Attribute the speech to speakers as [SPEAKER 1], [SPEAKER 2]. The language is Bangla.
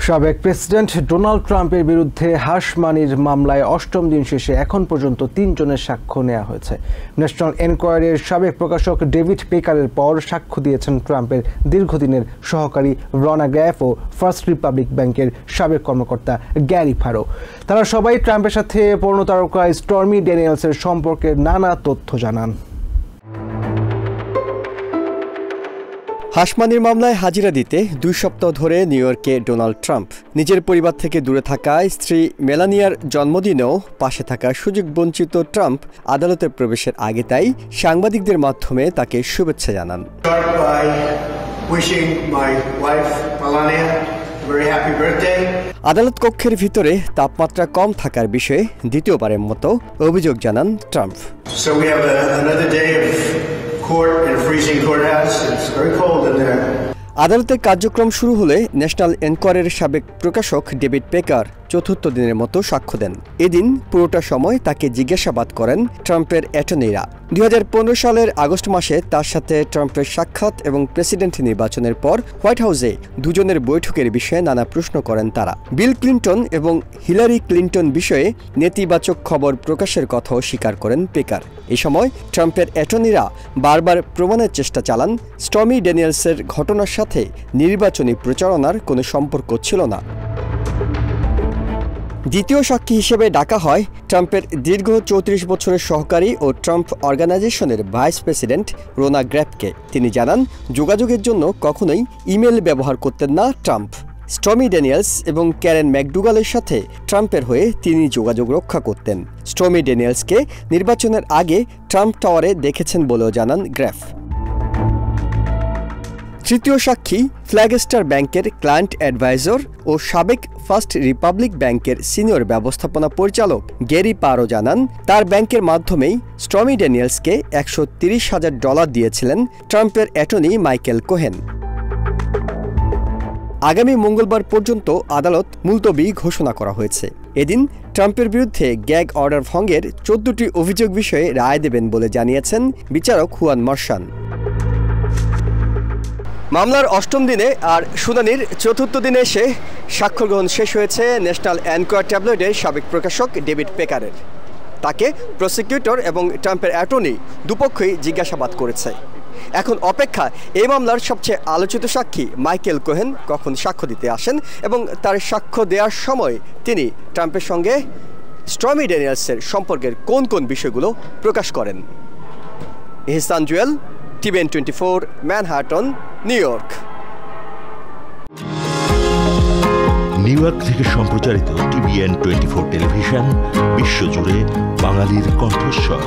[SPEAKER 1] সাবেক প্রেসিডেন্ট ডোনাল্ড ট্রাম্পের বিরুদ্ধে হাসমানির মামলায় অষ্টম দিন শেষে এখন পর্যন্ত ৩ জনের সাক্ষ্য নেওয়া হয়েছে। ন্যাশনাল এনকোয়ারির সাবেক প্রকাশক ডেভিড পেকারের পর সাক্ষ্য দিয়েছেন ট্রাম্পের দীর্ঘদিনের সহকারী রনা গ্র্যাফ ও ফার্স্ট রিপাবলিক ব্যাংকের সাবেক কর্মকর্তা গ্যারি ফারো। তারা সবাই ট্রাম্পের সাথে পর্নোতারকা স্টর্মি ড্যানিয়েলসের সম্পর্কে নানা তথ্য জানান।
[SPEAKER 2] হাসমানির মামলায় হাজিরা দিতে ২ সপ্তাহ ধরে নিউ ইয়র্কে ডোনাল্ড ট্রাম্প। নিজের পরিবার থেকে দূরে থাকা স্ত্রী মেলানিয়ার জন্মদিনেও পাশে থাকার সুযোগ বঞ্চিত ট্রাম্প আদালতে প্রবেশের আগে তাই সাংবাদিকদের মাধ্যমে তাকে শুভেচ্ছা জানান। আদালত কক্ষের ভিতরে তাপমাত্রা কম থাকার বিষয়ে দ্বিতীয়বারের মতো অভিযোগ জানান ট্রাম্প। আদালতের কার্যক্রম শুরু হলে ন্যাশনাল এনকোয়ারির সাবেক প্রকাশক ডেভিড পেকার চতুর্থ দিনের মতো সাক্ষ্য দেন। এদিন পুরোটা সময় তাকে জিজ্ঞাসাবাদ করেন ট্রাম্পের অ্যাটর্নিরা। ২০১৫ সালের আগস্ট মাসে তার সাথে ট্রাম্পের সাক্ষাৎ এবং প্রেসিডেন্ট নির্বাচনের পর হোয়াইট হাউসে দুজনের বৈঠকের বিষয়ে নানা প্রশ্ন করেন তারা। বিল ক্লিন্টন এবং হিলারি ক্লিন্টন বিষয়ে নেতিবাচক খবর প্রকাশের কথাও স্বীকার করেন পেকার। এ সময় ট্রাম্পের অ্যাটর্নিরা বারবার প্রমাণের চেষ্টা চালান স্টর্মি ড্যানিয়েলসের ঘটনার সাথে নির্বাচনী প্রচারণার কোনো সম্পর্ক ছিল না। দ্বিতীয় সাক্ষী হিসেবে ডাকা হয় ট্রাম্পের দীর্ঘ ৩৪ বছরের সহকারী ও ট্রাম্প অর্গানাইজেশনের ভাইস প্রেসিডেন্ট রোনা গ্র্যাফকে। তিনি জানান যোগাযোগের জন্য কখনোই ইমেল ব্যবহার করতেন না ট্রাম্প। স্টর্মি ড্যানিয়েলস এবং ক্যারেন ম্যাকডুগালের সাথে ট্রাম্পের হয়ে তিনি যোগাযোগ রক্ষা করতেন। স্টর্মি ড্যানিয়েলসকে নির্বাচনের আগে ট্রাম্প টাওয়ারে দেখেছেন বলেও জানান গ্র্যাফ। তৃতীয় সাক্ষী ফ্ল্যাগস্টার ব্যাংকের ক্লায়েন্ট অ্যাডভাইজর ও সাবেক ফার্স্ট রিপাবলিক ব্যাংকের সিনিয়র ব্যবস্থাপনা পরিচালক গ্যারি ফারো জানান তার ব্যাংকের মাধ্যমেই স্টর্মি ড্যানিয়েলসকে $130,000 দিয়েছিলেন ট্রাম্পের অ্যাটর্নি মাইকেল কোহেন। আগামী মঙ্গলবার পর্যন্ত আদালত মুলতবি ঘোষণা করা হয়েছে। এদিন ট্রাম্পের বিরুদ্ধে গ্যাগ অর্ডার ভঙ্গের 14টি অভিযোগ বিষয়ে রায় দেবেন বলে জানিয়েছেন বিচারক হুয়ান মার্শান। মামলার অষ্টম দিনে আর শুনানির চতুর্থ দিনে এসে সাক্ষ্য গ্রহণ শেষ হয়েছে ন্যাশনাল এনকোয়ারি ট্যাবলয়েডের সাবেক প্রকাশক ডেভিড পেকারের। তাকে প্রসিকিউটর এবং ট্রাম্পের অ্যাটর্নি দুপক্ষই জিজ্ঞাসাবাদ করেছে। এখন অপেক্ষা এই মামলার সবচেয়ে আলোচিত সাক্ষী মাইকেল কোহেন কখন সাক্ষ্য দিতে আসেন এবং তার সাক্ষ্য দেওয়ার সময় তিনি ট্রাম্পের সঙ্গে স্টর্মি ড্যানিয়েলসের সম্পর্কের কোন কোন বিষয়গুলো প্রকাশ করেন। Ihsan Jewel, TVN 24, Manhattan, New York.
[SPEAKER 3] New York থেকে সম্প্রচারিত TVN 24 টেলিভিশন বিশ্বজুড়ে বাঙালির কণ্ঠস্বর।